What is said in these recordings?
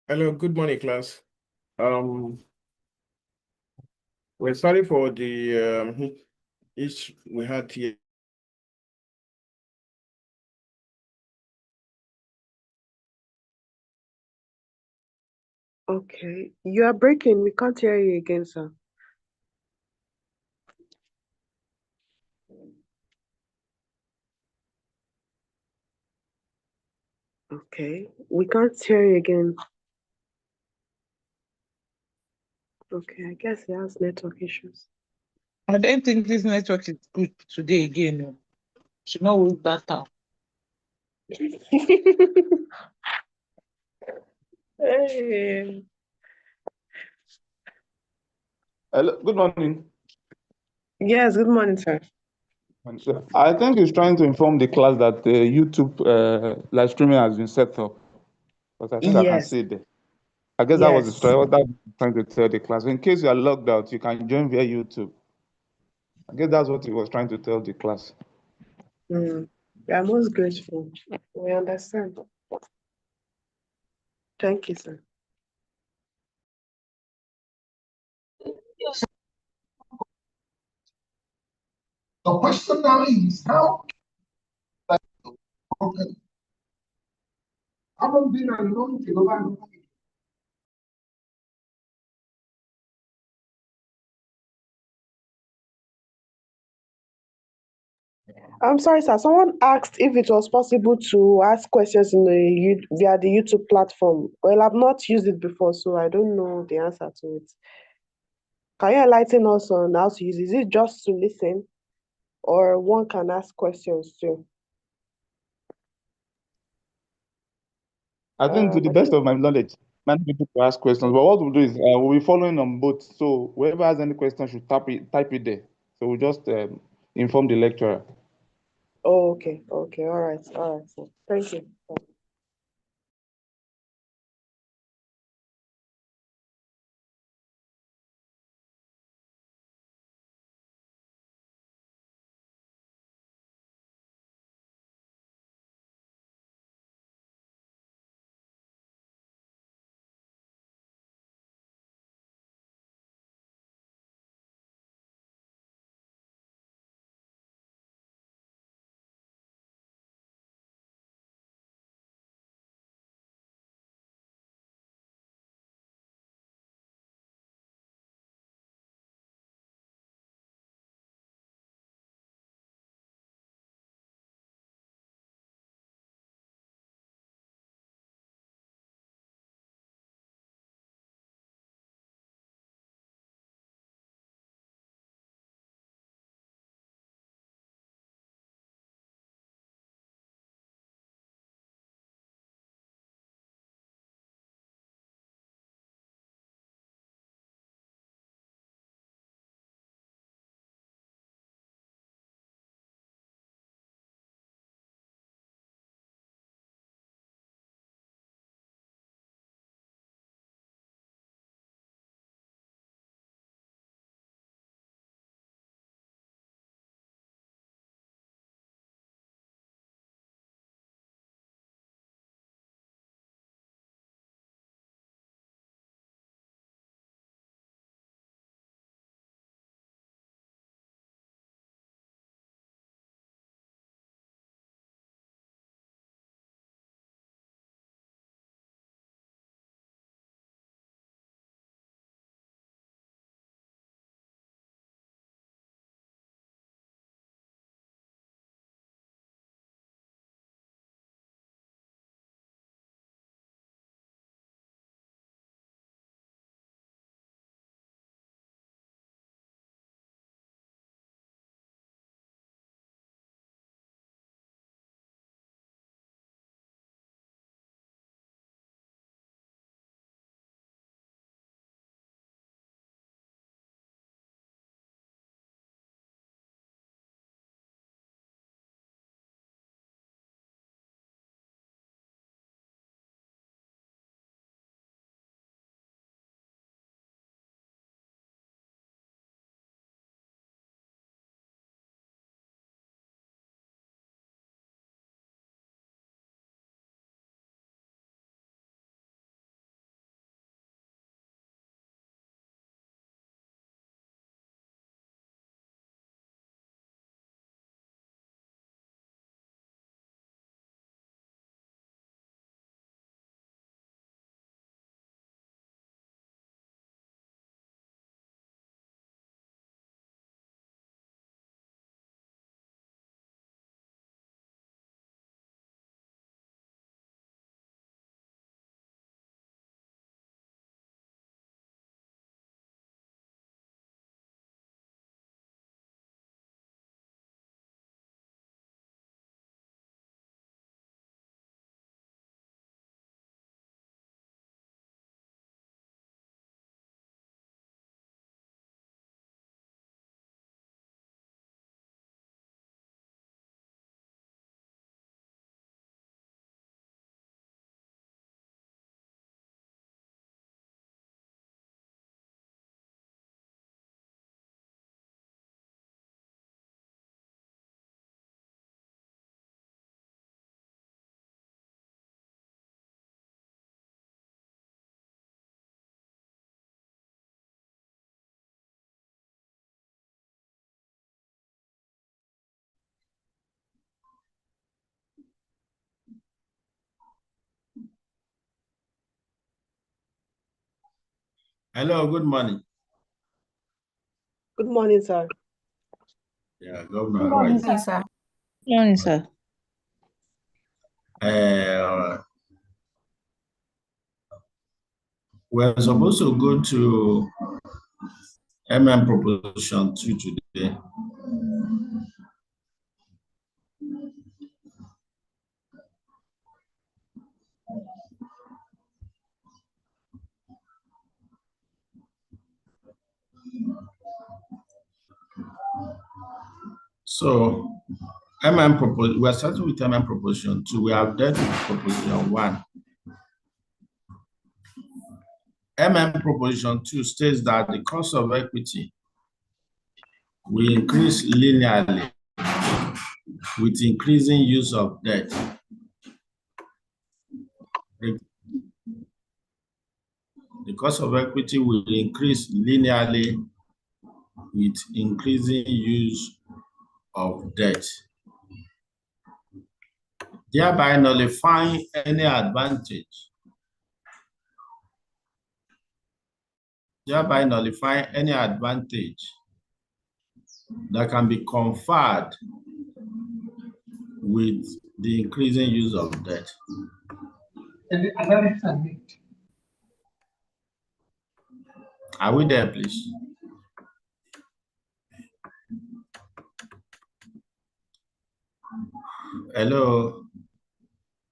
Hello, good morning, class. Um, we're sorry for the each we had here. Okay, you are breaking. We can't hear you again, sir. Okay, we can't hear you again. Okay, I guess he has network issues. I don't think this network is good today again. No. Should not use data. Hey. Hello, good morning. Yes, good morning, sir. So I think he's trying to inform the class that the YouTube live streaming has been set up. Because I think I can Yes, see it there. I guess that was the yes. story. What that was trying to tell the class. In case you are logged out, you can join via YouTube. I guess that's what he was trying to tell the class. We are most grateful. We understand. Thank you, sir. The question now is how haven't been anointed over and over. I'm sorry, sir. Someone asked if it was possible to ask questions in via the YouTube platform. Well, I've not used it before, so I don't know the answer to it. Can you enlighten us on how to use it? Is it just to listen, or one can ask questions too? I think to the I best think of my knowledge, many people to ask questions. But what we'll do is we'll be following on both. So whoever has any question should type it there. So we'll just inform the lecturer. Oh, okay, okay, all right, sir. Thank you. Hello, good morning. Good morning, sir. Yeah, Governor, Good how are you? morning, sir. Morning, sir. We're supposed to go to proposition 2 today. So, we're starting with proposition 2. We have dealt with proposition 1. Proposition 2 states that the cost of equity will increase linearly with increasing use of debt. The cost of equity will increase linearly with increasing use of debt, thereby nullifying any advantage that can be conferred with the increasing use of debt. And the analysis are made. Are we there, please? Hello.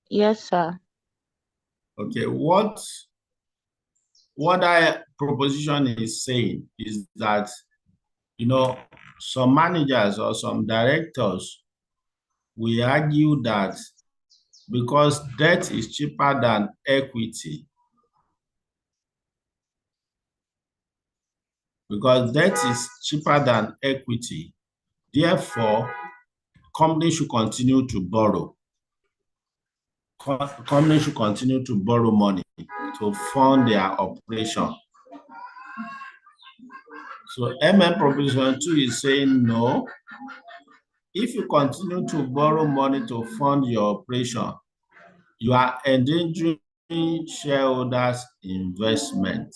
Yes, sir. Okay, what our proposition is saying is that, some managers or some directors will argue that because debt is cheaper than equity, therefore, companies should continue to borrow. Companies should continue to borrow money to fund their operation. So proposition 2 is saying no. If you continue to borrow money to fund your operation, you are endangering shareholders' investment.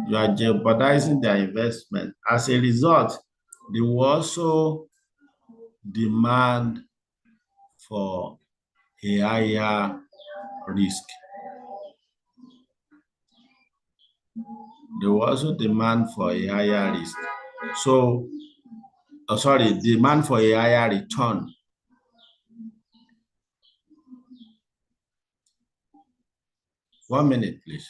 You are jeopardizing their investment. As a result, they will also demand for a higher risk. They will also demand for a higher risk. So, demand for a higher return. One minute, please.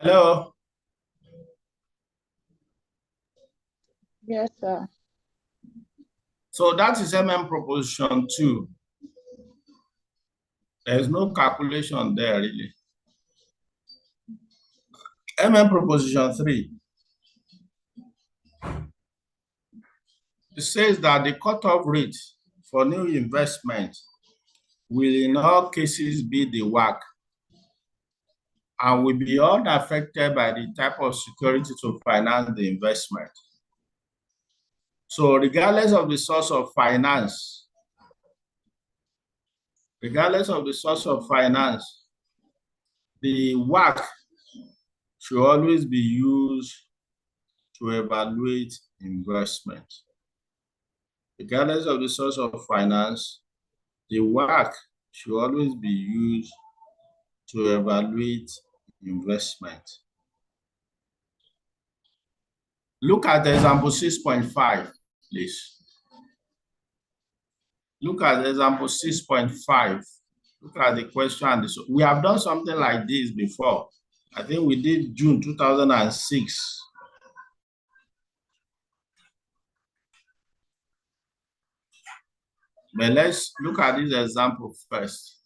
Hello? Yes, sir. So that is proposition 2. There's no calculation there really. Proposition 3. It says that the cutoff rate for new investment will in all cases be the WACC and will be unaffected by the type of security to finance the investment. So regardless of the source of finance, the WACC should always be used to evaluate investment. Regardless of the source of finance, the WACC should always be used to evaluate investment. Look at example 6.5, please. Look at example 6.5. Look at the question. We have done something like this before. I think we did June 2006. But let's look at this example first.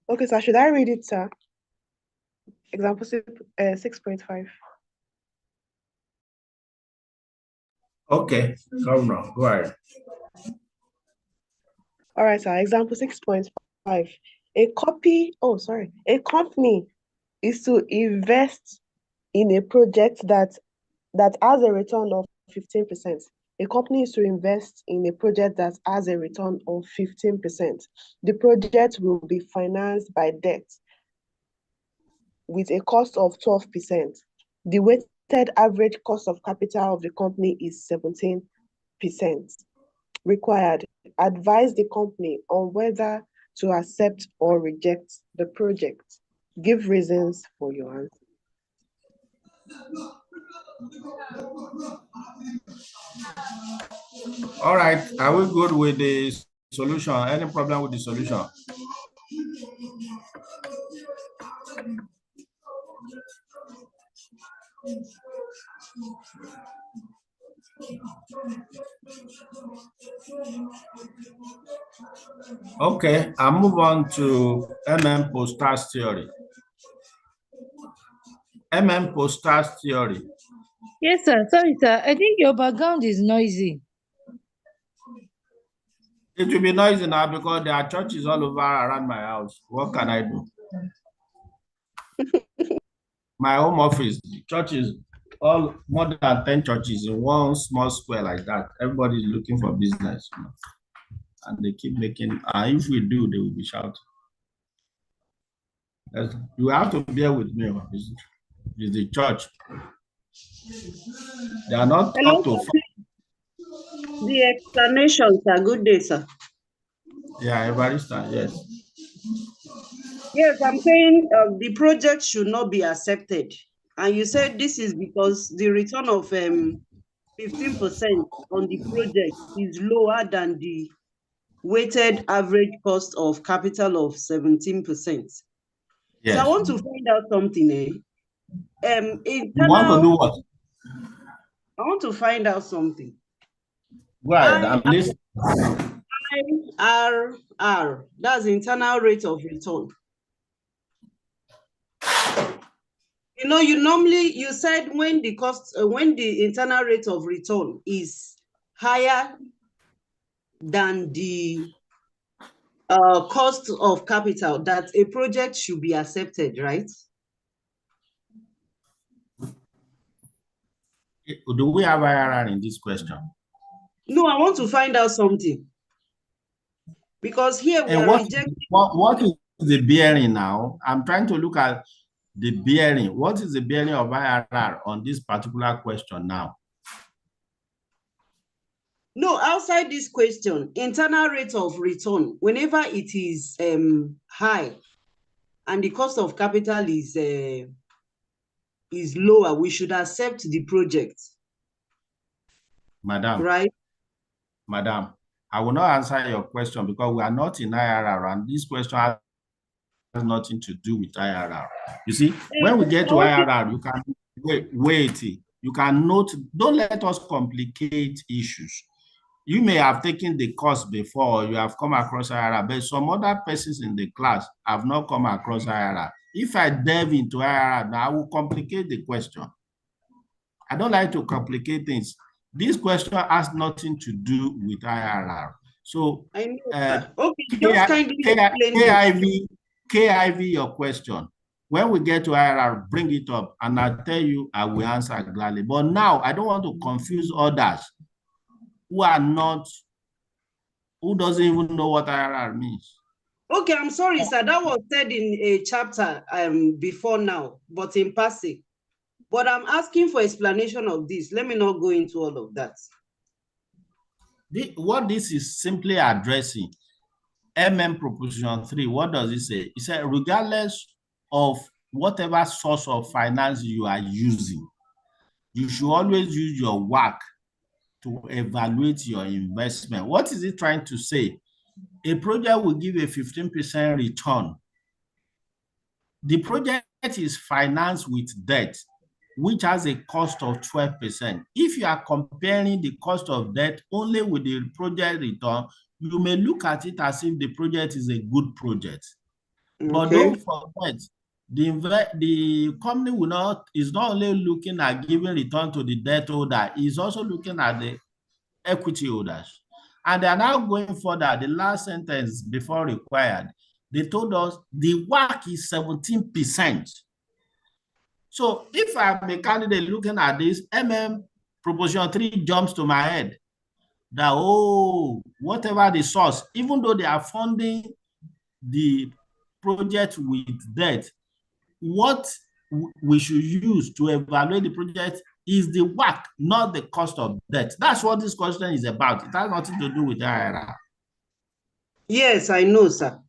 Okay, sir, should I read it, sir? Example 6.5. Okay, come on, go ahead. All right, sir. Example 6.5. A company is to invest in a project that has a return of 15%. A company is to invest in a project that has a return of 15%. The project will be financed by debt with a cost of 12%. The weighted average cost of capital of the company is 17%. Required. Advise the company on whether to accept or reject the project. Give reasons for your answer. All right, are we good with the solution? Any problem with the solution? Okay, I'll move on to Posters theory. Posters theory. Yes, sir. Sorry, sir. I think your background is noisy. It will be noisy now because there are churches all over around my house. What can I do? My home office, churches, all more than 10 churches in one small square like that. Everybody is looking for business. You know? And they keep making, if we do, they will be shouting. You have to bear with me. It's the church. They are not up to. The explanations are good day, sir. Yeah, Evarista, yes. Yes, I'm saying the project should not be accepted. And you said this is because the return of 15% on the project is lower than the weighted average cost of capital of 17%. Yes. So I want to find out something. You want to do what? I want to find out something. Go ahead, I'm listening. IRR, that's internal rate of return. You know, you said when the internal rate of return is higher than the cost of capital, that a project should be accepted, right? Do we have IRR in this question? No, I want to find out something. Because here we are rejecting. What is the bearing now? I'm trying to look at the bearing. What is the bearing of IRR on this particular question now? No, outside this question, internal rate of return, whenever it is high and the cost of capital is lower, we should accept the project. Madam. Right? Madam, I will not answer your question because we are not in IRR and this question has nothing to do with IRR. You see, when we get to IRR, you can wait. You can note, don't let us complicate issues. You may have taken the course before, you have come across IRR, but some other persons in the class have not come across IRR. If I delve into IRR, now I will complicate the question. I don't like to complicate things. This question has nothing to do with IRR. So, KIV, your question. When we get to IRR, bring it up, and I'll tell you, I will answer gladly. But now, I don't want to confuse others who doesn't even know what IRR means. Okay, I'm sorry, sir. That was said in a chapter before now, but in passing. But I'm asking for explanation of this. Let me not go into all of that. What this is simply addressing, Proposition 3, what does it say? It said, regardless of whatever source of finance you are using, you should always use your work to evaluate your investment. What is it trying to say? A project will give a 15% return. The project is financed with debt, which has a cost of 12%. If you are comparing the cost of debt only with the project return, you may look at it as if the project is a good project. But Okay. don't forget, the company is not only looking at giving return to the debt holder, is also looking at the equity holders. And they are now going further. The last sentence before required, they told us the WACC is 17%. So if I'm a candidate looking at this, Proposition 3 jumps to my head that, oh, whatever the source, even though they are funding the project with debt, what we should use to evaluate the project is the WACC, not the cost of debt. That's what this question is about. It has nothing to do with IRR. Yes, I know, sir.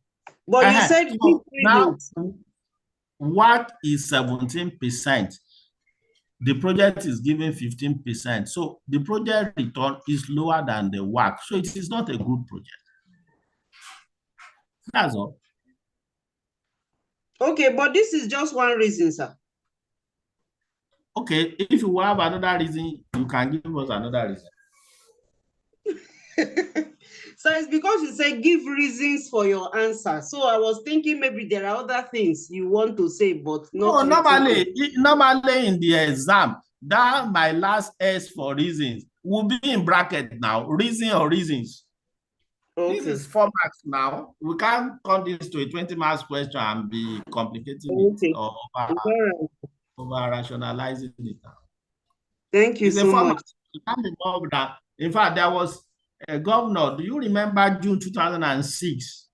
But you said So now reasons. WACC is 17%. The project is giving 15%. So the project return is lower than the WACC. So it is not a good project. That's all. Okay, but this is just one reason, sir. Okay, if you have another reason, you can give us another reason. So it's because you say give reasons for your answer. So I was thinking maybe there are other things you want to say, but not. No, normally in the exam, that my last S for reasons will be in bracket now. Reason or reasons. Okay. This is 4 marks now. We can't turn this to a 20 marks question and be complicating Okay. it or over rationalizing it now. Thank you It's so much. You can't involve that. In fact, there was a governor. Do you remember June 2006?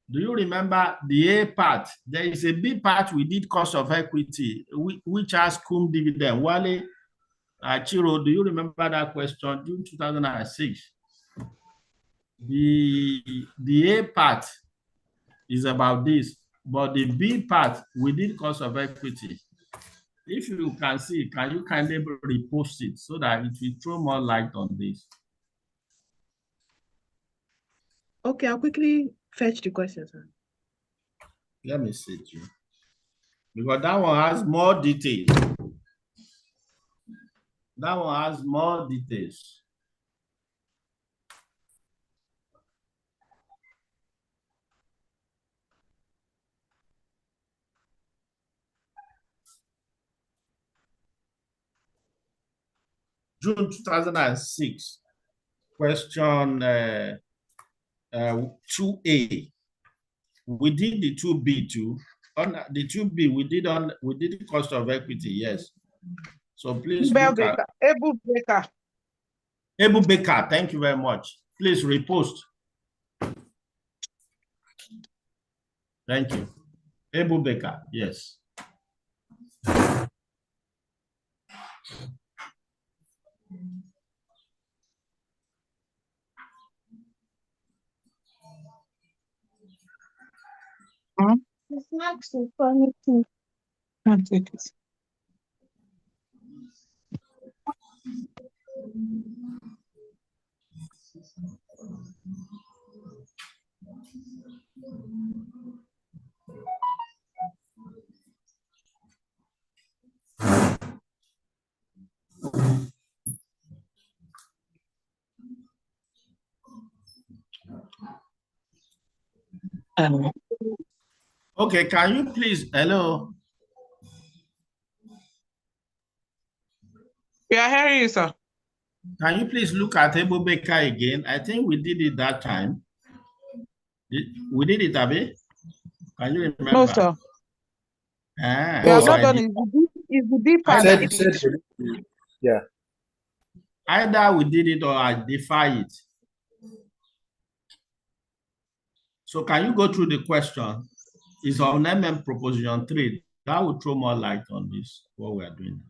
Do you remember the A part? There is a B part we did cost of equity, which has cum dividend. Wale Chiro, do you remember that question? June 2006. The A part is about this, but the B part we did cost of equity. If you can see, can you kindly repost it so that it will throw more light on this? Okay, I'll quickly fetch the question, sir. Let me see it. Because that one has more details. That one has more details. June 2006, question 2A. We did the 2B too. On the 2B, we did the cost of equity, yes. So please look at Able Baker. Able Baker, thank you very much. Please repost. Thank you. Able Baker, yes. The snacks are funny too. Can't take it. Okay, can you please, hello? Yeah, I hear you, sir. Can you please look at Able Baker again? I think we did it that time. We did it, Abi? Can you remember? No, sir. Ah, We have so not I done did- it. It's the deep part said- that we did. Yeah. Either we did it or I defy it. So can you go through the question? It's on Proposition 3. That will throw more light on this, what we are doing.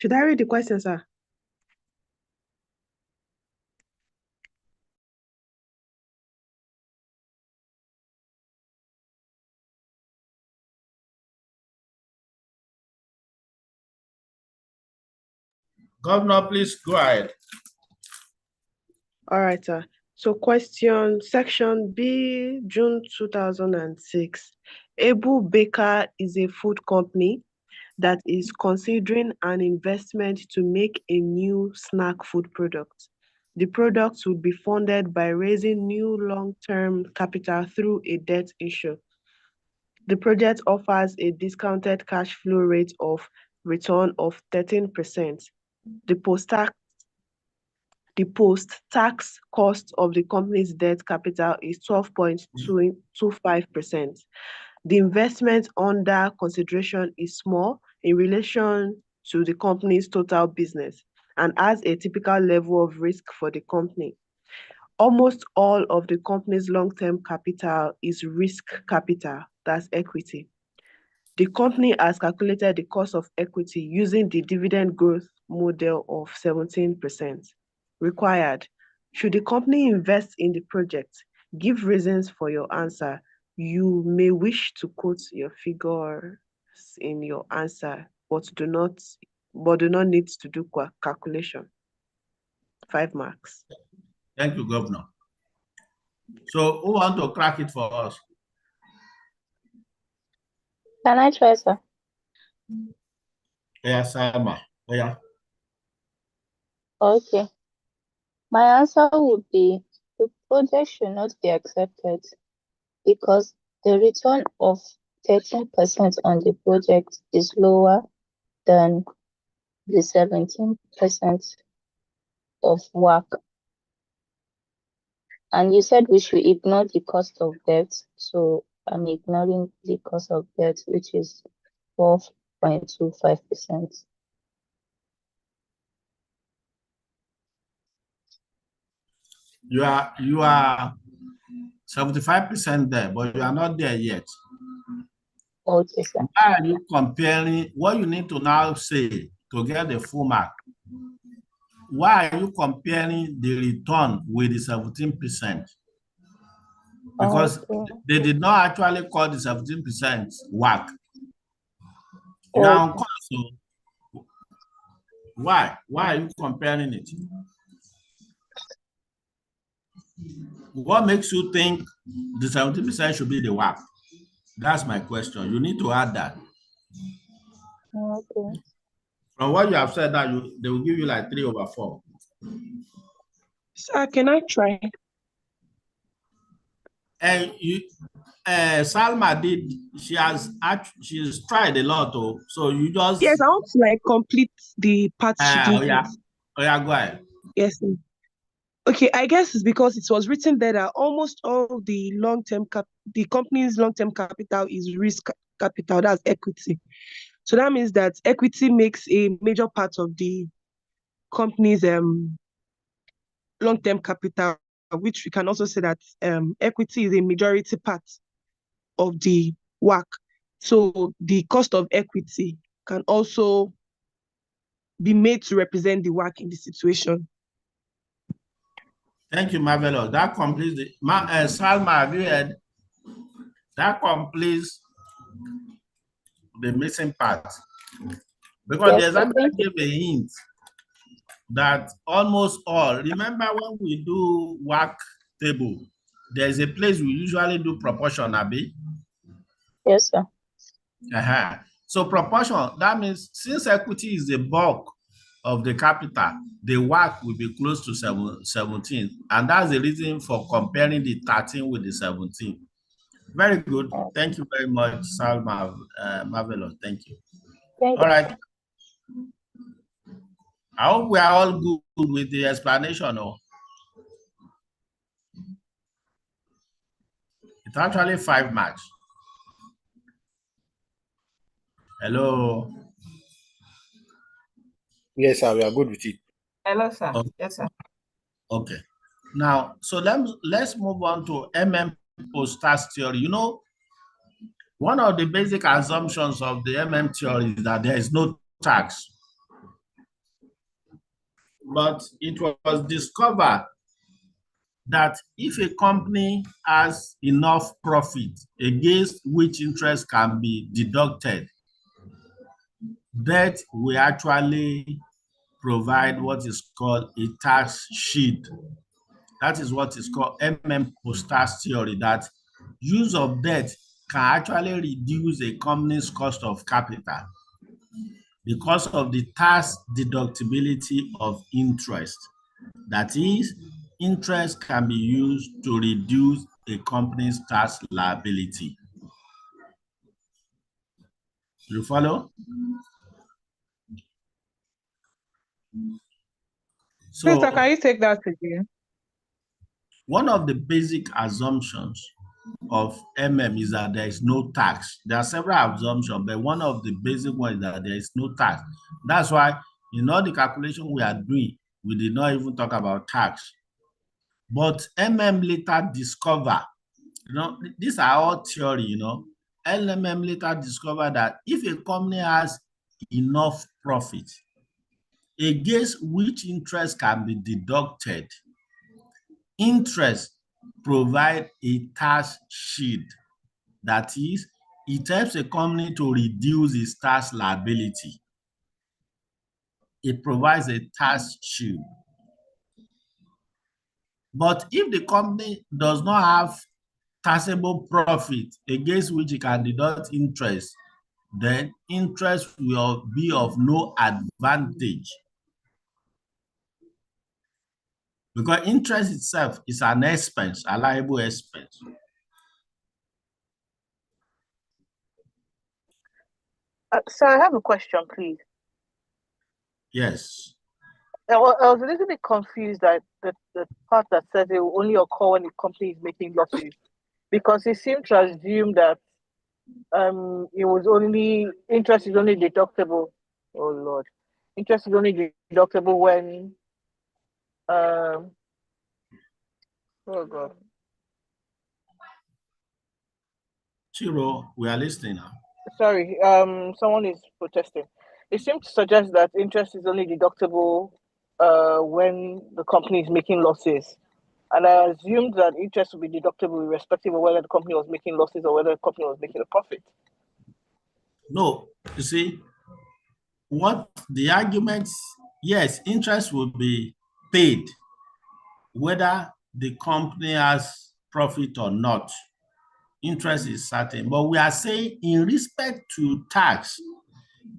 Should I read the question, sir? Governor, please go ahead. All right, sir. So question section B, June 2006. Able Baker is a food company that is considering an investment to make a new snack food product. The product would be funded by raising new long-term capital through a debt issue. The project offers a discounted cash flow rate of return of 13%. The post-tax cost of the company's debt capital is 12.25%. The investment under consideration is small in relation to the company's total business and has a typical level of risk for the company. Almost all of the company's long-term capital is risk capital, that's equity. The company has calculated the cost of equity using the dividend growth model of 17%. Required. Should the company invest in the project? Give reasons for your answer. You may wish to quote your figures in your answer, but do not need to do calculation. 5 marks. Thank you, Governor. So who want to crack it for us? Can I try, sir? Yes, Salma. Yeah. Okay. My answer would be the project should not be accepted because the return of 13% on the project is lower than the 17% of WACC. And you said we should ignore the cost of debt, so I'm ignoring the cost of debt, which is 12.25%. You are 75% there, but you are not there yet. Okay, sir. Why are you comparing what you need to now say to get the full mark? Why are you comparing the return with the 17%? Because they did not actually call the 17% WACC. Now, so why are you comparing it? What makes you think the 17% should be the WACC? That's my question. You need to add that. Okay. From what you have said, that they will give you like 3/4. Sir, can I try? And Salma did. She's tried a lot, so you just. Yes, I want to like complete the part she did. Yeah, go ahead. Yes. Sir. Okay, I guess it's because it was written there that almost all the the company's long-term capital is risk capital, that's equity. So that means that equity makes a major part of the company's long-term capital, which we can also say that equity is a majority part of the WACC. So the cost of equity can also be made to represent the WACC in the situation. Thank you, Marvelous. That completes the Salma, have you heard? That completes the missing part. Because Yes, there's actually gave a hint that almost all, remember when we do WACC table, there's a place we usually do proportion, Abi? Yes, sir. So proportion, that means since equity is the bulk of the capital, the WACC will be close to 17. And that's the reason for comparing the 13 with the 17. Very good. Thank you very much, Salma. Marvelous. Thank you. All right. I hope we are all good with the explanation. It's actually 5 marks. Hello. Yes, sir. We are good with it. Hello, sir. Okay. Yes, sir. Okay. Now, so let's move on to post-tax theory. You know, one of the basic assumptions of the MM theory is that there is no tax. but it was discovered that if a company has enough profit against which interest can be deducted, that will actually provide what is called a tax shield. That is what is called Post-tax theory, that use of debt can actually reduce a company's cost of capital because of the tax deductibility of interest. That is, interest can be used to reduce a company's tax liability. You follow? Krista, can So you take that again? one of the basic assumptions of is that there is no tax. There are several assumptions, but one of the basic ones is that there is no tax. That's why in all the calculation we are doing, we did not even talk about tax. But later discovered, these are all theory, later discovered that if a company has enough profit against which interest can be deducted, interest provide a tax shield. That is, it helps a company to reduce its tax liability. It provides a tax shield. But if the company does not have taxable profit against which it can deduct interest, then interest will be of no advantage. Because interest itself is an expense, a liable expense. So I have a question, please. Yes. I was a little bit confused that the part that says it will only occur when the company is making losses, because it seemed to assume that it was only interest is only deductible. Oh Lord, interest is only deductible when oh God. Chiro, we are listening now. Sorry, someone is protesting. It seems to suggest that interest is only deductible when the company is making losses. And I assumed that interest would be deductible irrespective of whether the company was making losses or whether the company was making a profit. No, you see, what the arguments, yes, interest will be paid whether the company has profit or not. Interest is certain, but we are saying in respect to tax,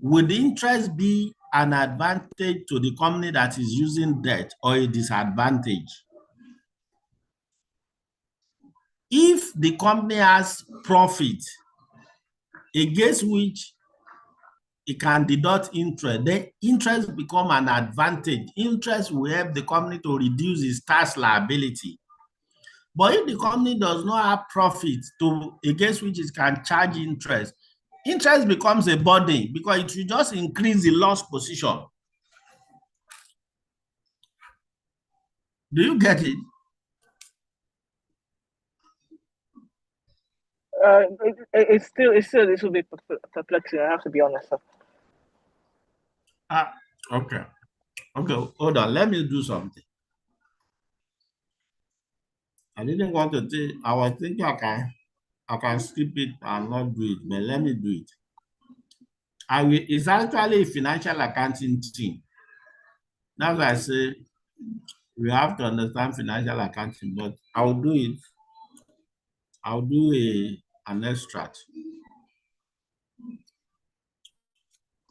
would interest be an advantage to the company that is using debt or a disadvantage? If the company has profit against which it can deduct interest, then interest become an advantage. Interest will help the company to reduce its tax liability. But if the company does not have profit against which it can charge interest, interest becomes a burden because it will just increase the loss position. Do you get it? It's still a little bit perplexing, I have to be honest. Okay. Okay, hold on. Let me do something. I didn't want to think. I was thinking I can skip it and not do it, but let me do it. It's actually a financial accounting thing. That's why I say we have to understand financial accounting, but I'll do it. I'll do an extract.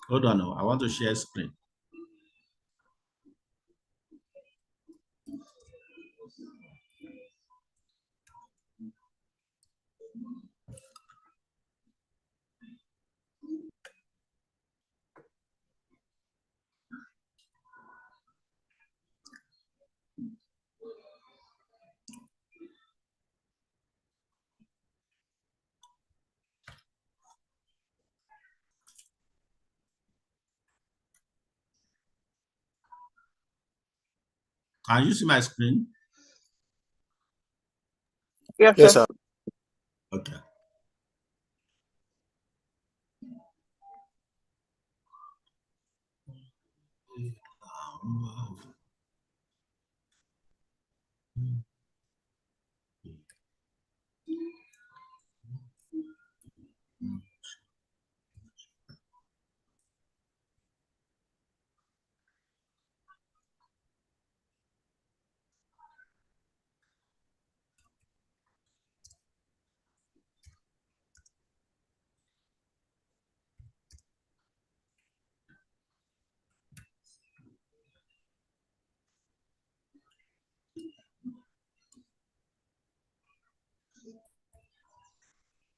Hold on, I want to share screen. Can you see my screen? Yes, sir. Okay.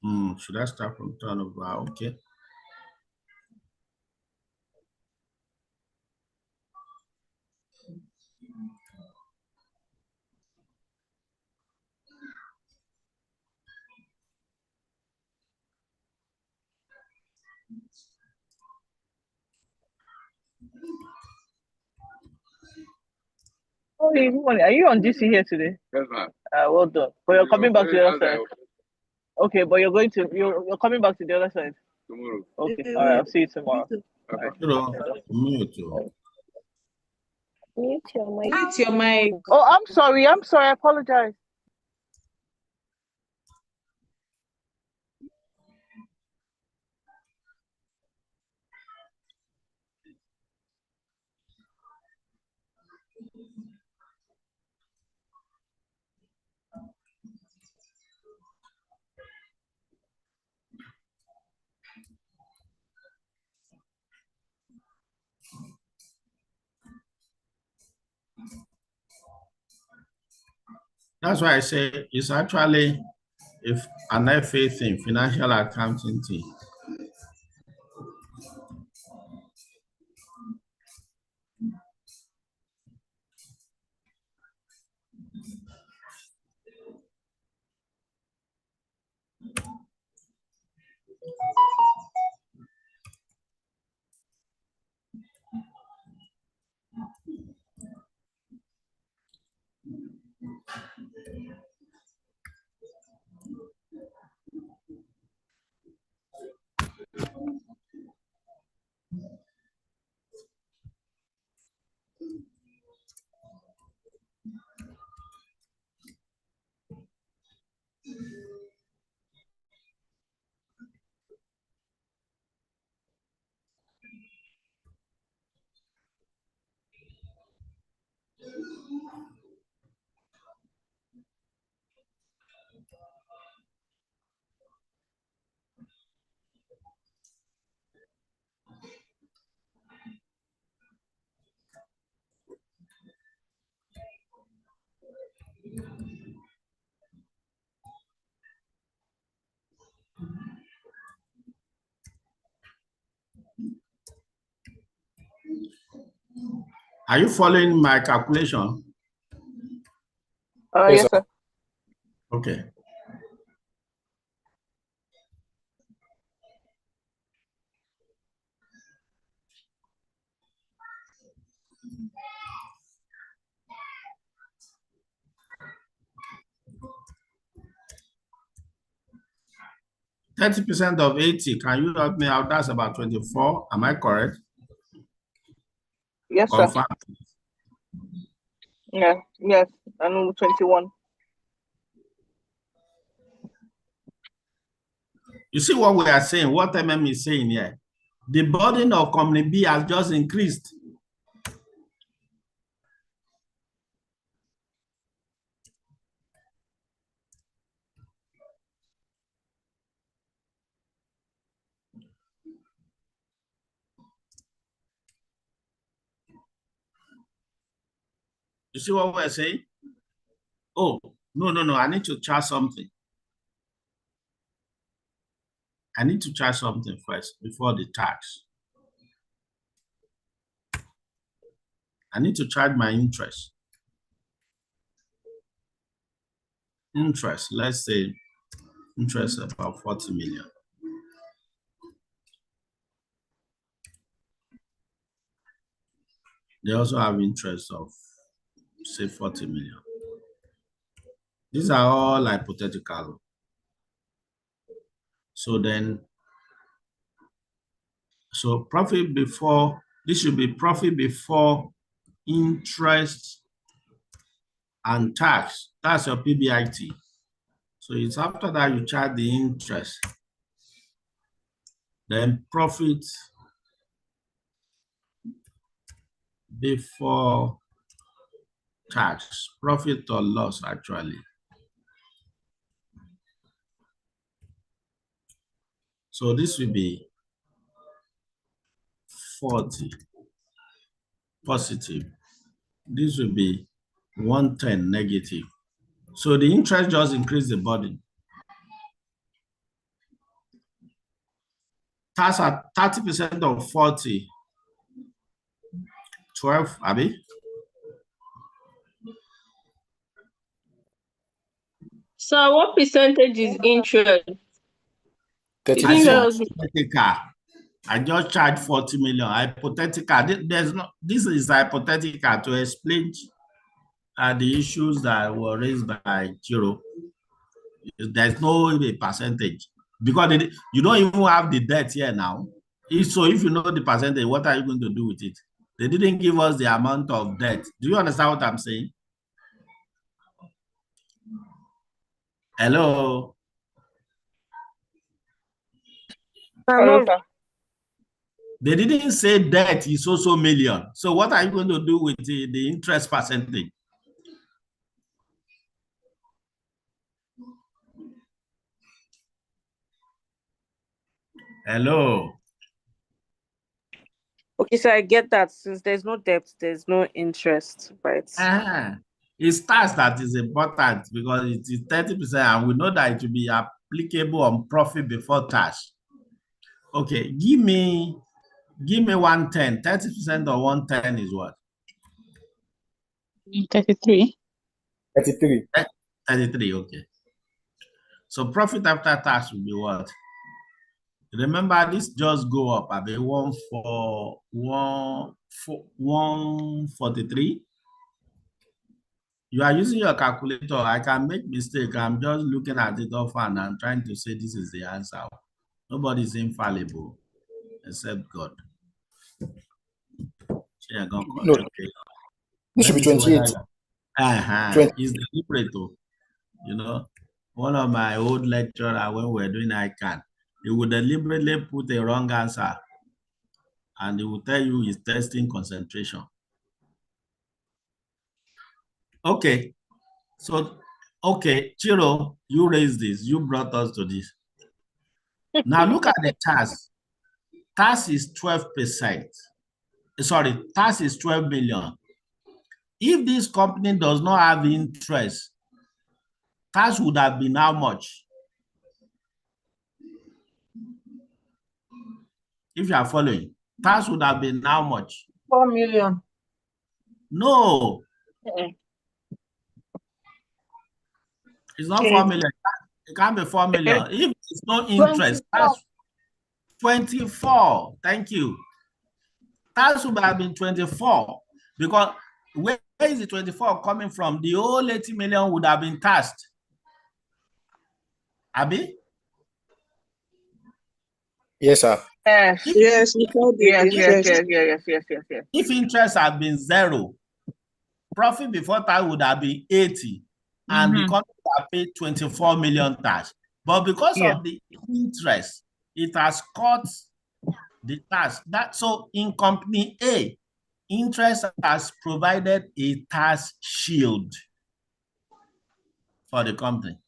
Should I start from turnover? Okay. Oh, good morning. Are you on GC here today? Yes, ma'am. Well done. But you're coming back to the other side. Okay, but you're coming back to the other side tomorrow. Okay, all right. I'll see you tomorrow. Mute your mic. Mute your mic. Oh, I'm sorry. I apologize. That's why I say it's actually if an FA thing, financial accounting thing. Are you following my calculation? Yes, sir. Okay. %30 of 80. Can you help me out? That's about 24. Am I correct? Yes, sir. Yeah, yes. And 21. You see what we are saying, what MM is saying here. The burden of company B has just increased. You see what we're saying? Oh, no. I need to charge something. I need to charge something first before the tax. I need to charge my interest. Interest, let's say interest about 40 million. They also have interest of, say, 40 million. These are all hypothetical. So profit before, this should be profit before interest and tax. That's your PBIT. So it's after that you charge the interest. Then profit before tax, profit or loss actually. So this will be 40 positive. This will be 110 negative. So the interest just increased the burden. tax at 30% of 40. 12, Abby? So what percentage is interest? You 30%. didn't tell us. Hypothetical. I just charged 40 million. Hypothetical. This is hypothetical to explain the issues that were raised by Chiro. There's no percentage because you don't even have the debt here now. So if you know the percentage, what are you going to do with it? They didn't give us the amount of debt. Do you understand what I'm saying? Hello? Hello, sir. They didn't say debt is also million. So what are you going to do with the interest percentage? Hello? Okay, so I get that since there's no debt, there's no interest, right? It's tax that is important because it is 30%, and we know that it will be applicable on profit before tax. Okay, give me 110. 30% of 110 is what? 33. 33. 33, okay. So profit after tax will be what? Remember, this just go up at the 143. You are using your calculator. I can make mistake. I'm just looking at it often and trying to say this is the answer. Nobody is infallible except God. No, this should be 28. It's deliberate. You know, one of my old lecturers when we were doing ICANN, he would deliberately put a wrong answer and he will tell you he's testing concentration. Okay. So, okay, Chiro, you raised this. You brought us to this. Now look at the tax. Tax is 12%. Sorry, tax is 12 million. If this company does not have interest, tax would have been how much? If you are following, tax would have been how much? 4 million. No. It's not 4 million. It can't be 4 million. If there's no interest, that's 24. Thank you. Tax would have been 24 because where is the 24 coming from? The whole 80 million would have been taxed. Abby? Yes, sir. Yes. Yes, yes. If interest had been 0, profit before tax would have been 80, and the company would have paid 24 million tax. But because of the interest, it has cut the tax. So in company A, interest has provided a tax shield for the company.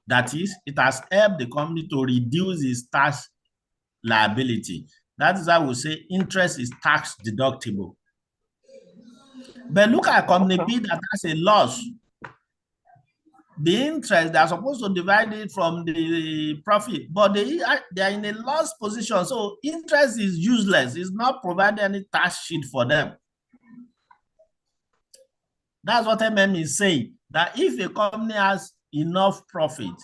That is, it has helped the company to reduce its tax liability. That is how we say interest is tax deductible. But look at company B that has a loss. The interest, they are supposed to divide it from the profit, but they are in a loss position. So interest is useless. It's not providing any tax sheet for them. That's what MM is saying, that if a company has enough profit,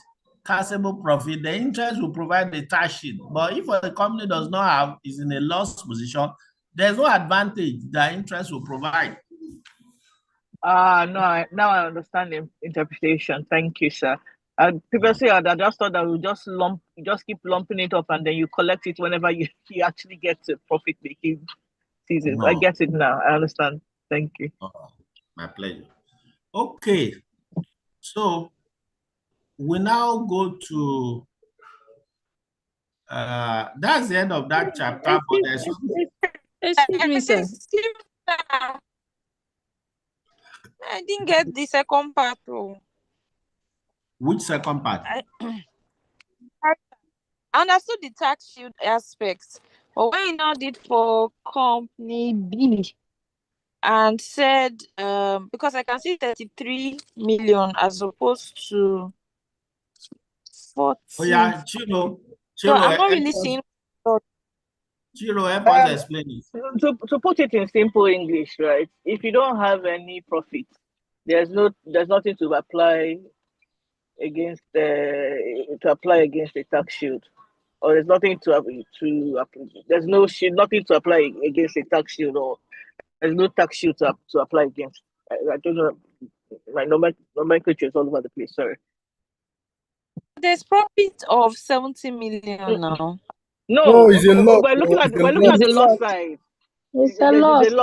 taxable profit, the interest will provide the tax sheet. But if a company does not have, is in a loss position, there's no advantage that interest will provide. No, now I understand the interpretation. Thank you, sir. Previously, I just thought that we just keep lumping it up, and then you collect it whenever you actually get to profit making season. No. I get it now. I understand. Thank you. My pleasure. Okay, so we now go to that's the end of that chapter. Excuse me, sir. I didn't get the second part though. Which second part? I understood the tax shield aspects, but when you now did for company B and said because I can see 33 million as opposed to 40. Oh yeah, Chiro, So I'm not really seeing Chiro, help us explain it. To put it in simple English, right? If you don't have any profit, there's nothing to apply against the tax shield, or there's nothing there's nothing to apply against a tax shield, or there's no tax shield to apply against. I don't know. My nomenclature is all over the place. Sorry. There's profit of 70 million now. No, it's a loss. We're looking at the loss side. It's a loss. It's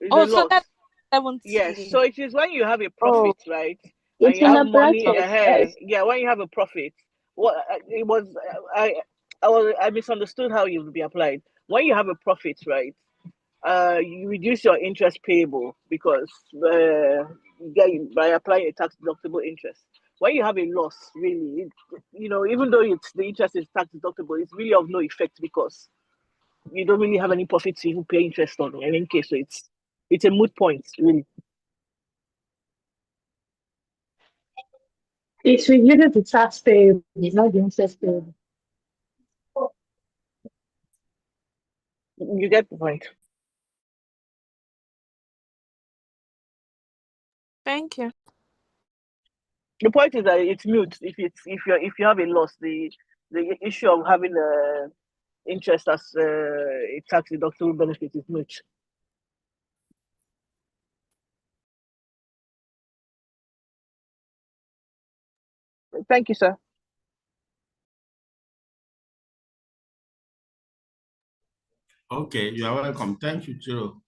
a loss. So that's 70. Yes. So it is when you have a profit, right? It's and you in have a money bracket. ahead. Yeah, when you have a profit. What it was, I misunderstood how it would be applied. When you have a profit, right? You reduce your interest payable because by applying a tax deductible interest. When you have a loss, really, even though the interest is tax deductible, it's really of no effect because you don't really have any profit to even pay interest on in any case. So it's a moot point, really. It's related to tax payable, it's not the interest payable. You get the point. Thank you. The point is that it's mute. If you have a loss, the issue of having interest as a tax deductible benefit is mute. Thank you, sir. Okay, you are welcome. Thank you, Chiro.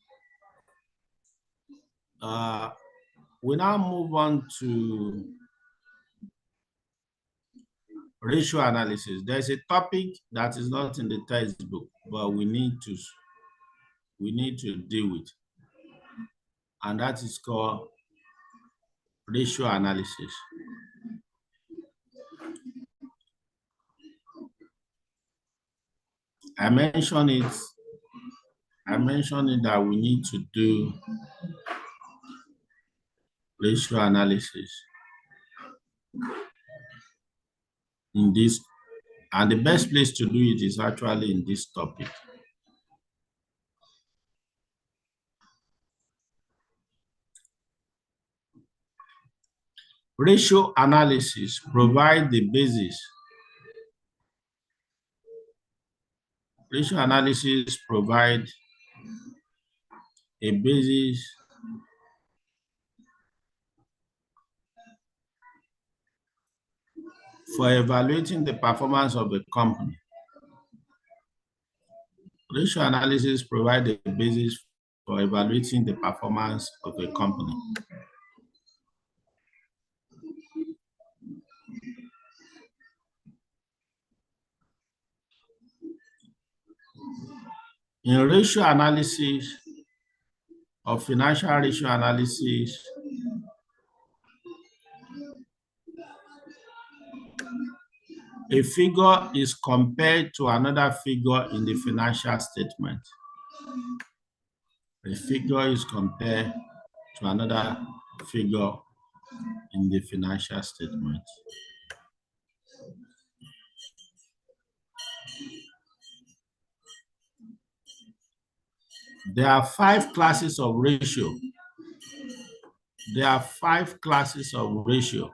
We now move on to ratio analysis. There's a topic that is not in the textbook, but we need to deal with, and that is called ratio analysis. I mentioned it that we need to do ratio analysis in this, and the best place to do it is actually in this topic. Ratio analysis provides the basis. Ratio analysis provides a basis for evaluating the performance of a company. Ratio analysis provides a basis for evaluating the performance of a company. In ratio analysis or financial ratio analysis, a figure is compared to another figure in the financial statement. A figure is compared to another figure in the financial statement. There are 5 classes of ratio. There are 5 classes of ratio.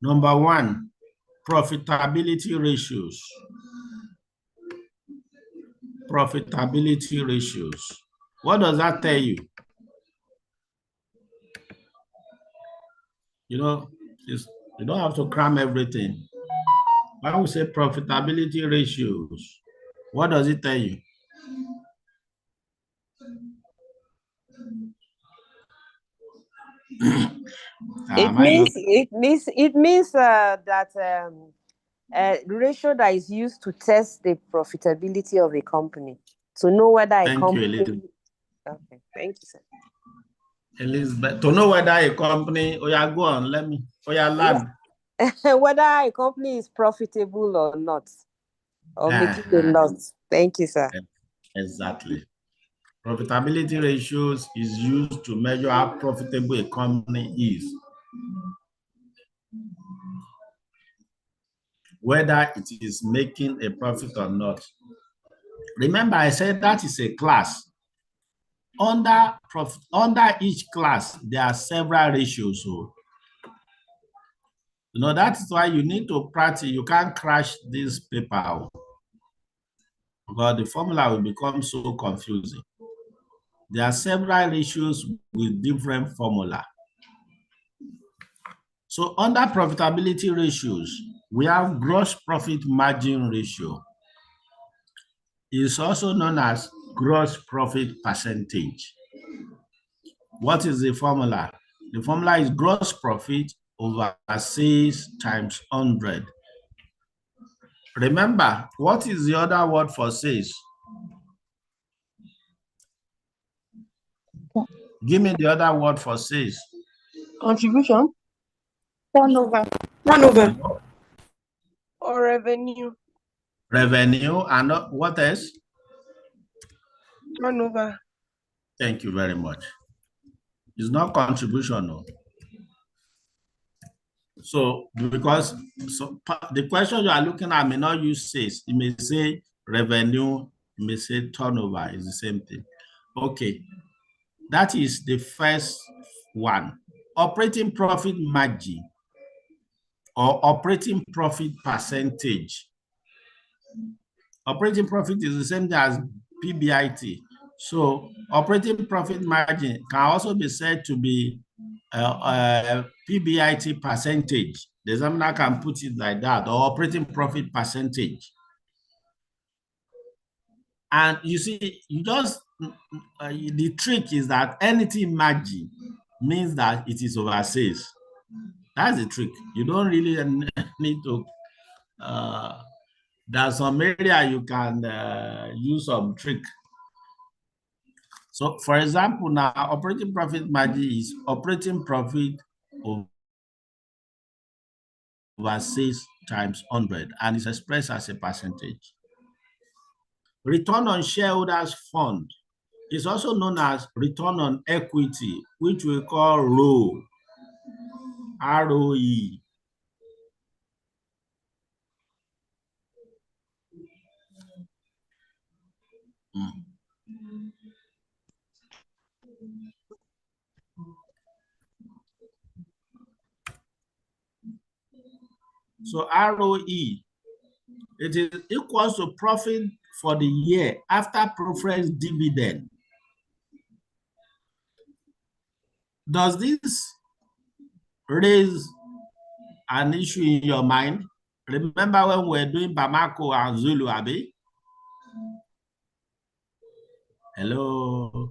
Number 1, profitability ratios. Profitability ratios. What does that tell you? You don't have to cram everything. When we say profitability ratios, what does it tell you? It means that ratio that is used to test the profitability of a company, to know whether a company. Okay, thank you, sir. Elizabeth, to know whether a company, go on, land. Whether a company is profitable or not, or making a loss. Thank you, sir. Exactly. Profitability ratios is used to measure how profitable a company is, whether it is making a profit or not. Remember, I said that is a class. Under each class, there are several ratios. So, that is why you need to practice. You can't crash this paper because the formula will become so confusing. There are several ratios with different formula. So under profitability ratios, we have gross profit margin ratio. It's also known as gross profit percentage. What is the formula? The formula is gross profit over sales times 100. Remember, what is the other word for sales? Give me the other word for sales. Contribution. Turnover. Turnover. Or revenue. Revenue and what else? Turnover. Thank you very much. It's not contribution, no. So because the question you are looking at may not use sales. It may say revenue, it may say turnover. It's the same thing. Okay, that is the first one. Operating profit margin or operating profit percentage. Operating profit is the same thing as PBIT. So operating profit margin can also be said to be PBIT percentage. The examiner can put it like that, or operating profit percentage. And you see, the trick is that anything margin means that it is over sales. That's the trick. You don't really need to, there's some area you can use some trick. So for example, now operating profit margin is operating profit over sales times 100 and is expressed as a percentage. Return on shareholders' fund is also known as return on equity, which we call ROE. ROE. So ROE, it is equal to profit for the year after preference dividend. Does this raise an issue in your mind? Remember when we were doing Bamako and Zulu, Abi? Hello?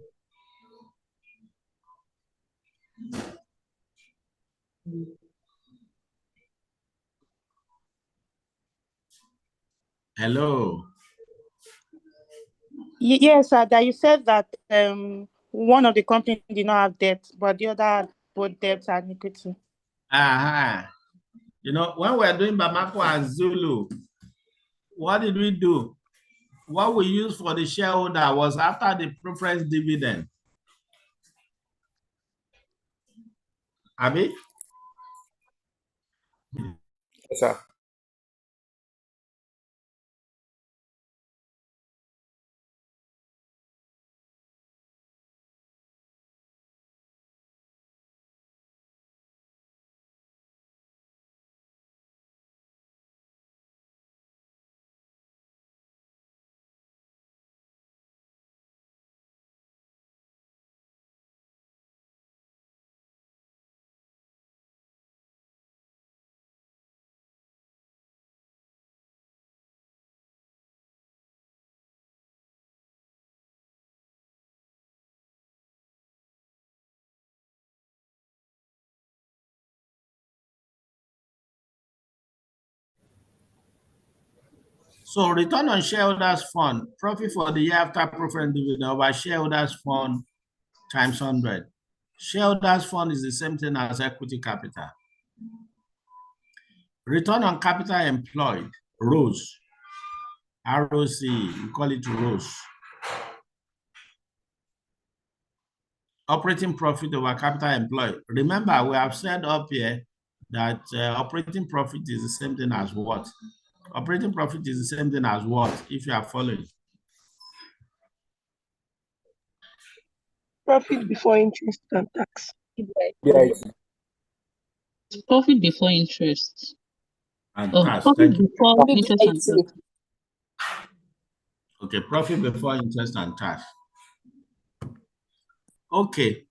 Hello? Yes, sir, that you said that one of the companies did not have debt, but the other had both debt and equity. You know, when we're doing Bamako and Zulu, what did we do? What we used for the shareholder was after the preference dividend. Abi? Yes, sir. So return on shareholders fund, profit for the year after preference dividend over shareholders fund times 100. Shareholders fund is the same thing as equity capital. Return on capital employed, ROCE, ROC, we call it ROCE. operating profit over capital employed. Remember, we have said up here that operating profit is the same thing as what? Operating profit is the same thing as what, if you are following? Profit before interest and tax. Profit before interest. And tax. Profit before interest and tax. Okay, profit before interest and tax. Okay,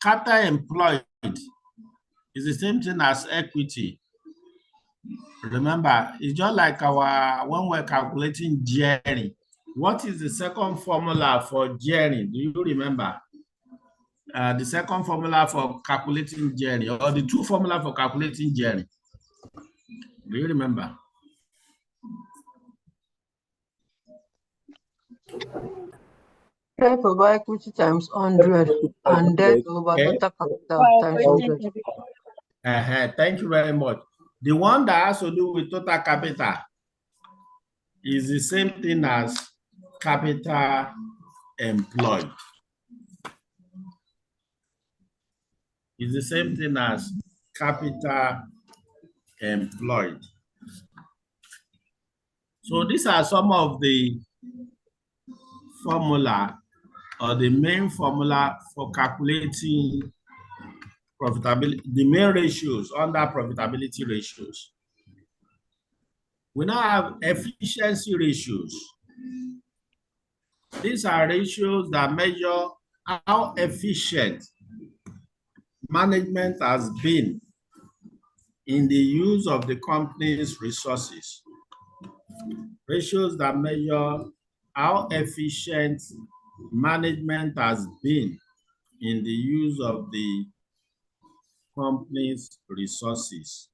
capital employed is the same thing as equity. Remember, it's just like when we're calculating gearing. What is the second formula for gearing? Do you remember? The second formula for calculating gearing, or the two formula for calculating gearing. Do you remember? Debt over equity times 100 and debt over total capital times 100. Thank you very much. The one that has to do with total capital is the same thing as capital employed. It's the same thing as capital employed. So these are some of the formula or the main formula for calculating profitability, the main ratios under profitability ratios. We now have efficiency ratios. These are ratios that measure how efficient management has been in the use of the company's resources. Ratios that measure how efficient management has been in the use of the company's resources.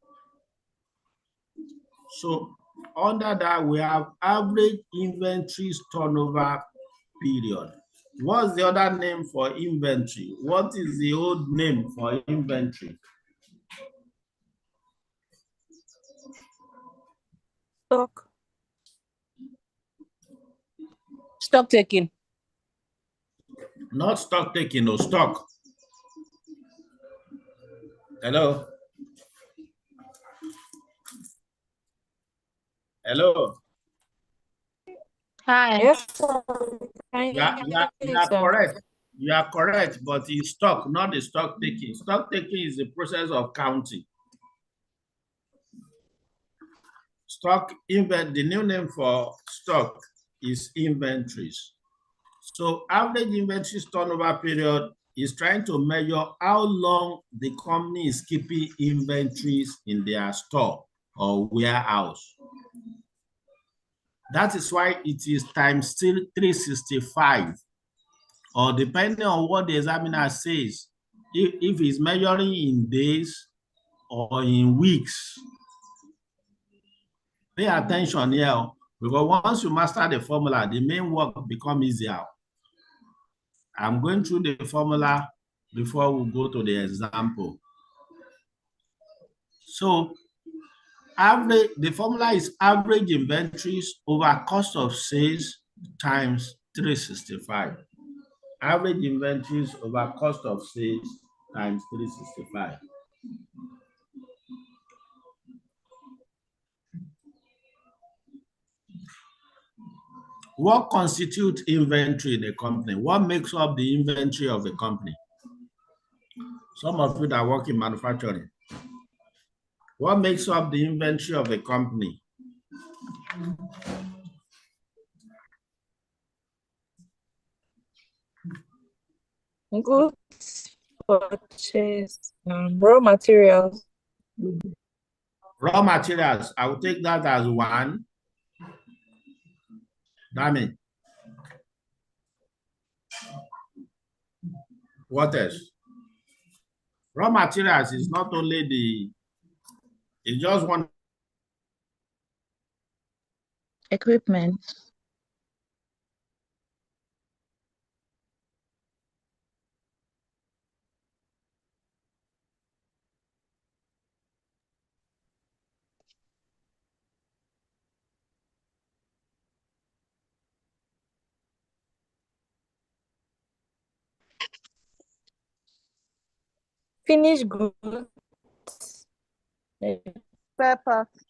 So under that, we have average inventories turnover period. What's the other name for inventory? What is the old name for inventory? Stock. Stock taking. Not stock taking, no, stock. Hello? Hello? Hi. Yes, You are correct. You are correct, but it's stock, not the stock taking. Stock taking is the process of counting. Stock, the new name for stock is inventories. So average inventories turnover period is trying to measure how long the company is keeping inventories in their store or warehouse. That is why it is times 365, or depending on what the examiner says, if it's measuring in days or in weeks. Pay attention here, because once you master the formula, the main work becomes easier. I'm going through the formula before we go to the example. So the formula is average inventories over cost of sales times 365. Average inventories over cost of sales times 365. What constitutes inventory in a company? What makes up the inventory of a company? Some of you that work in manufacturing. What makes up the inventory of a company? Goods purchased, raw materials. Raw materials, I will take that as one. Damage. What else? Raw materials is not only it's just one. Equipment. Finish good. Spare parts.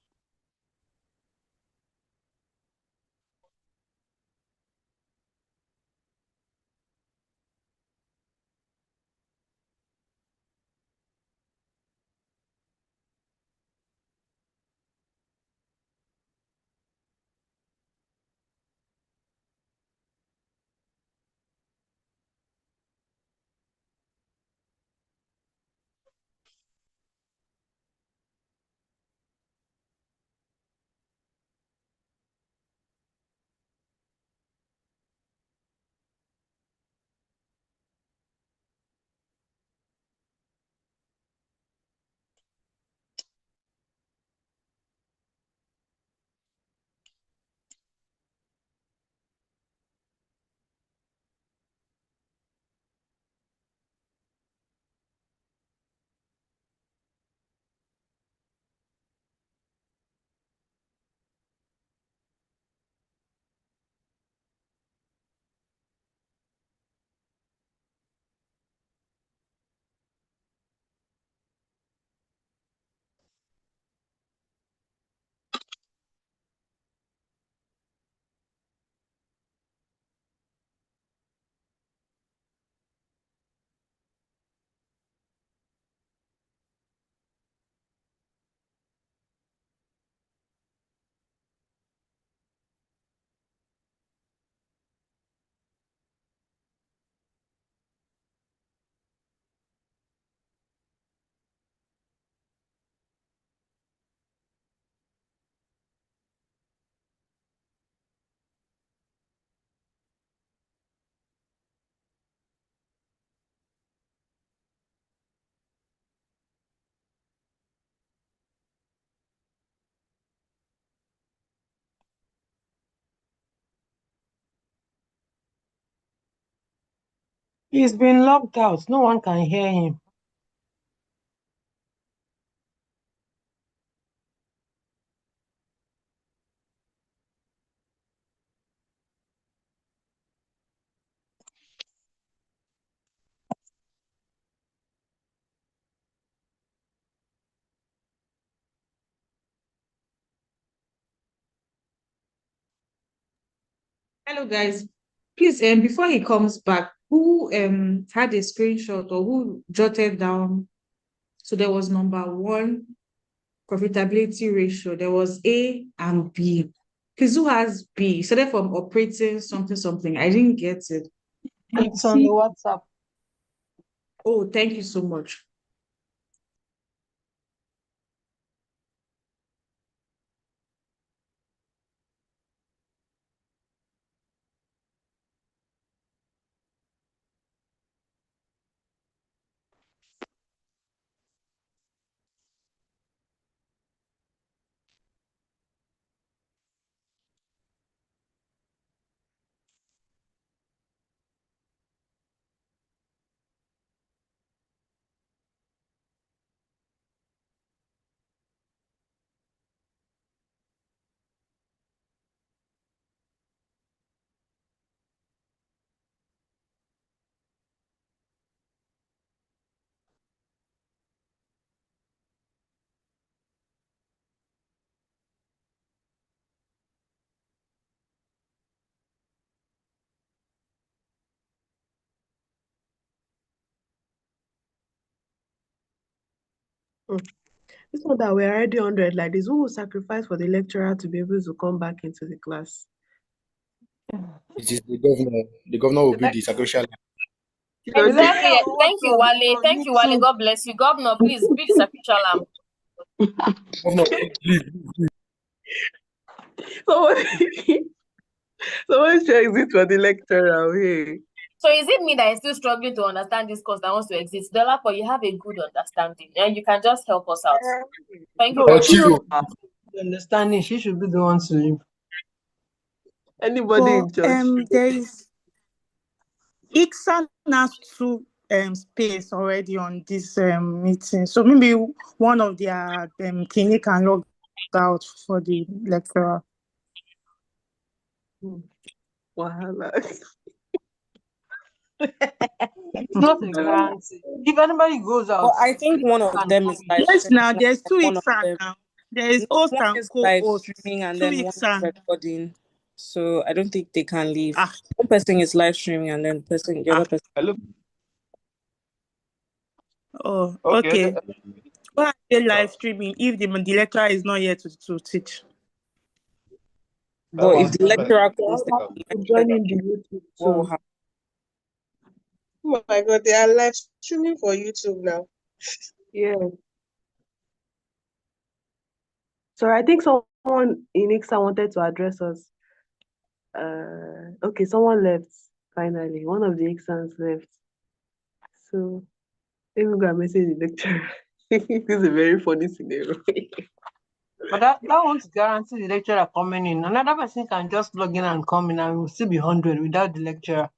He's been locked out. No one can hear him. Hello, guys. Please, before he comes back, who had a screenshot or who jotted down? So there was number one, profitability ratio. There was A and B. Please, who has B? So they're from operating something. I didn't get it. It's on the WhatsApp. Oh, thank you so much. This one that we're already 100 like this, who will sacrifice for the lecturer to be able to come back into the class? It is the governor. The governor will be the sacrificial. Exactly. Thank you, Wale. Thank you, Wale. God bless you. Governor, please be the sacrificial lamb. Governor, please. Someone should exit for the lecturer. Hey. So is it me that is still struggling to understand this course that wants to exist? Dolapo, you have a good understanding, and you can just help us out. Thank you. Understanding, she should be the one to leave. Anybody in church? There is Ixan has two space already on this meeting, so maybe one of their clinic can log out for the lecturer. Wahala. It's not a guarantee. If anybody goes out, But I think one of them is live Yes, streaming, now and there's then two one of Iksan them now. There is no, host one and is live co-host. streaming and Two then one is Iksan. recording. So I don't think they can leave. Ah, One person is live streaming and then the other person. Hello. oh, Okay. okay. Why are they live streaming if the lecturer is not here to teach? But if the lecturer comes, They'll have then to join in the YouTube what will too. happen? Oh my God, they are live streaming for YouTube now. Yeah. So I think someone in ICSA wanted to address us. Okay, someone left finally. One of the ICSANs left. So let me go and message the lecturer. This is a very funny scenario. But that won't guarantee the lecturer coming in. Another person can just log in and come in and will still be 100 without the lecturer.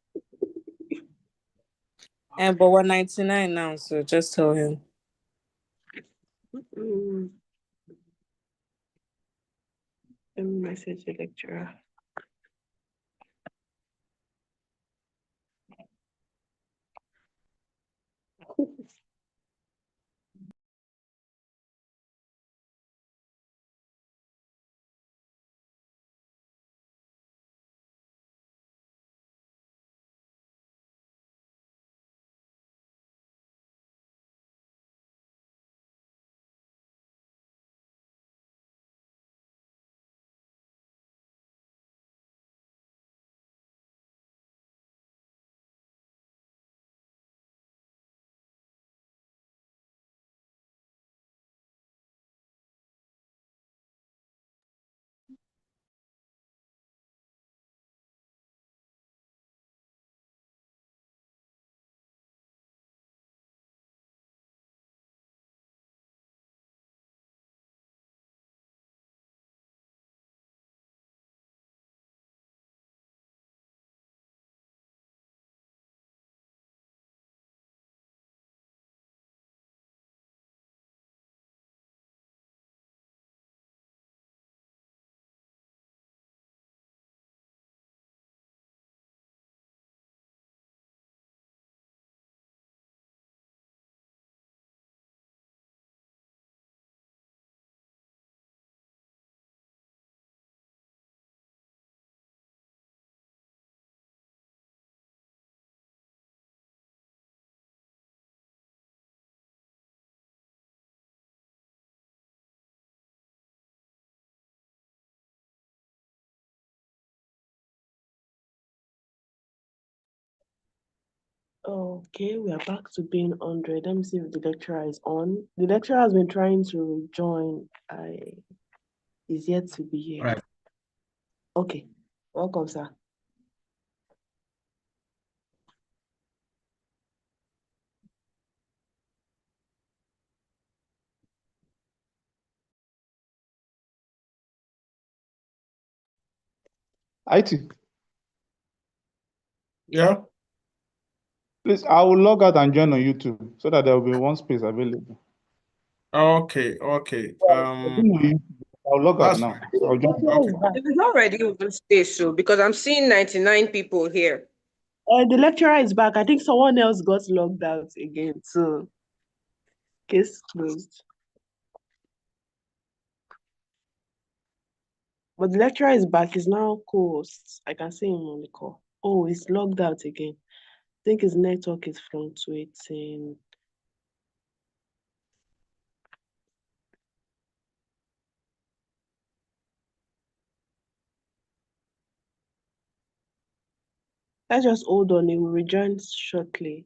But we're 99 now, so just tell him. Let me message the lecturer. Okay, we are back to being 100. Let me see if the lecturer is on. The lecturer has been trying to join. Is yet to be here. Right. Okay, welcome, sir. IT. Yeah. Please, I will log out and join on YouTube so that there will be one space available. Okay. I'll log out now. So I'll join. Okay. It is already open space, so because I'm seeing 99 people here. The lecturer is back. I think someone else got logged out again. So, case closed. But the lecturer is back. He's now co-host. I can see him on the call. Oh, he's logged out again. I think his network is fluctuating. Let's just hold on. He will rejoin shortly.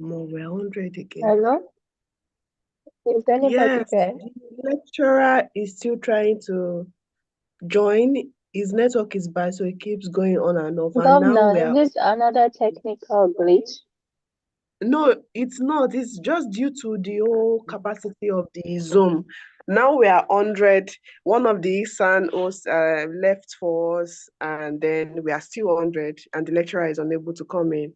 No, we're 100 again. Hello? Is anybody Yes, there? the lecturer is still trying to join. His network is bad, so it keeps going on and off. And now Governor, we is are this another technical glitch? no, it's not. It's just due to the whole capacity of the Zoom. Now we are 100. One of the ISAN hosts left for us, and then we are still 100, and the lecturer is unable to come in.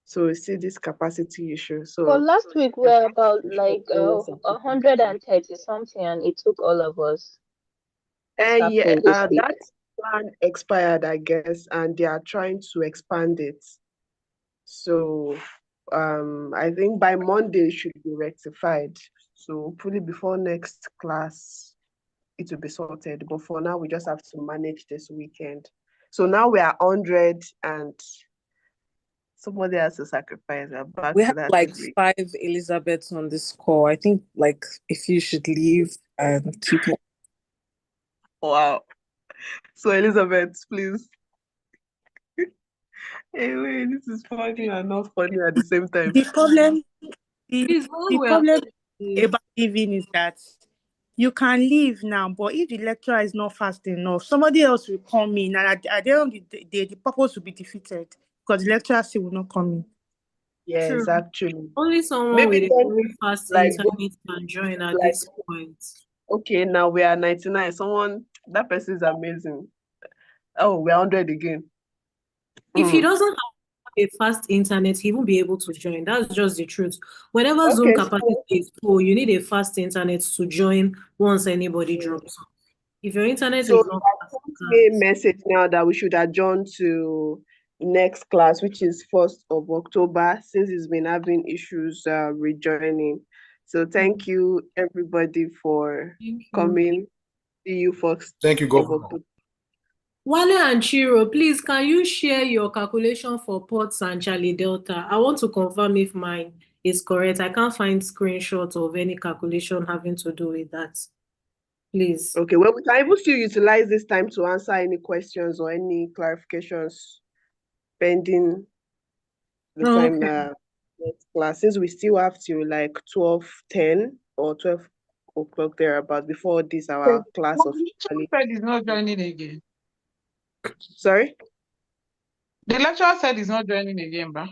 So we see this capacity issue. Well, So last week we were about like 130 something, and it took all of us yeah, starting this week. that plan expired, I guess, and they are trying to expand it. So I think by Monday it should be rectified. So hopefully before next class it will be sorted. But for now we just have to manage this weekend. So now we are 100 and somebody has to sacrifice. We're back We to have that like every 5 Elizabeths on this call. I think like if you should leave and keep more. wow. So Elizabeth, please. Anyway, this is funny and not funny at the same time. The problem, Please, the problem about leaving is that you can leave now, but if the lecturer is not fast enough, somebody else will come in, and at the end of the day, the purpose will be defeated because the lecturer still will not come in. Yes, True. actually. Only someone Maybe with a then, very fast like, internet can join at like, this point. okay, now we are 99. That person is amazing. Oh, we're 100 again. If he doesn't have a fast internet, he won't be able to join. That's just the truth. Whenever Zoom Okay, capacity is full, you need a fast internet to join once anybody drops off. If your internet so is not fast, you sent me a can't. message now that we should adjourn to next class, which is 1st of October, since he's been having issues rejoining. So thank you everybody for coming. See you 1st Thank you, of Governor. October. Wale and Chiro, please, can you share your calculation for Ports and Charlie Delta? I want to confirm if mine is correct. I can't find screenshots of any calculation having to do with that. Please. Okay, well, we can even still utilize this time to answer any questions or any clarifications pending the time next class. Since we still have to like 12:10 or 12 o'clock thereabout before this our class officially. Said he's not joining again. Sorry? The lecturer said he's not joining again, bro.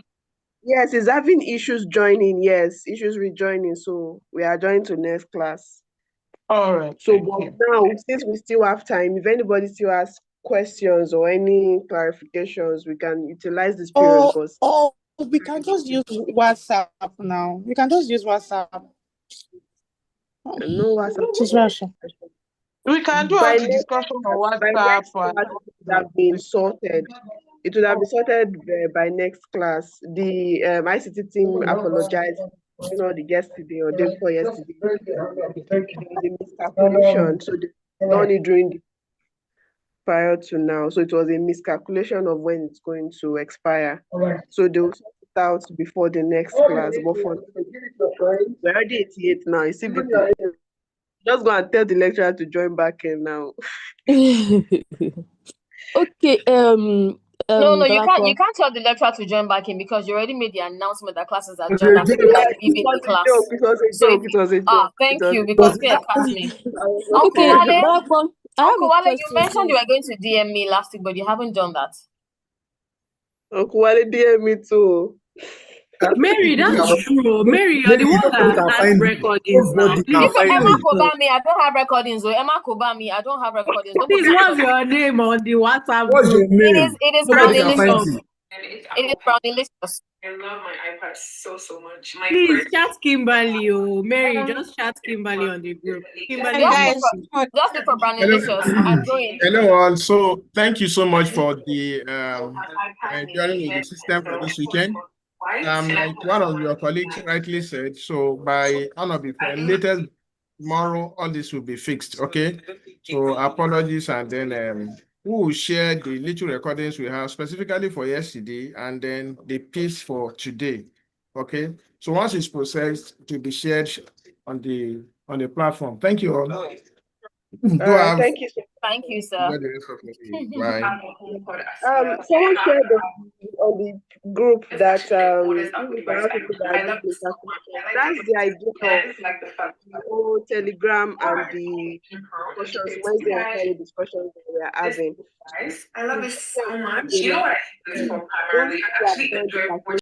Yes, he's having issues joining. Yes, issues rejoining. So we are joining to next class. All right. So but now, since we still have time, if anybody still has questions or any clarifications, we can utilize this period. We can just use WhatsApp now. We can just use WhatsApp. No WhatsApp. She's Russia. We can do By all the discussion on WhatsApp. it would have been sorted. It would have been sorted by next class. The ICT team apologized, yesterday or day before yesterday. There was a miscalculation, so they done it during the prior to now. So it was a miscalculation of when it's going to expire. So they will sort it out before the next class. But for we're already 88 now. You see, people just go and tell the lecturer to join back in now. Okay. No, you Dr. can't tell the lecturer to join back in because you already made the announcement that classes are joined and people are leaving the class. It was a joke. Thank you, because they catch me. Okay, Uncle Wale, you question. mentioned you were going to DM me last week, but you haven't done that. Uncle Wale DM me too. Mary, that's true. Mary, you're the one that has recordings now. If Emma Kobami, I don't have recordings. So Emma Kobami, I don't have recordings. Please, what's your name on the WhatsApp What's your group? name? It is Nobody can find Brownilicious. you. It is Brownilicious. I love my iPad so much. Please chat Kimberly. Oh, Mary, just chat Kimberly on the group. Kimberly, Just look for Brownilicious and join. Hello all. So thank you so much for the joining with the system for this weekend. Like one of your colleagues rightly said, so by latest tomorrow, all this will be fixed. Okay. So apologies, and then we will share the little recordings we have specifically for yesterday and then the piece for today. Okay. So once it's processed, it will be shared on the platform. Thank you all. Thank you so Thank you, sir. Bye. Someone shared on the group that people that are that's the idea of the whole Telegram and the discussions, Wednesday and Friday discussions that we are having. I love it so much. You know what I use it for primarily? Actually, the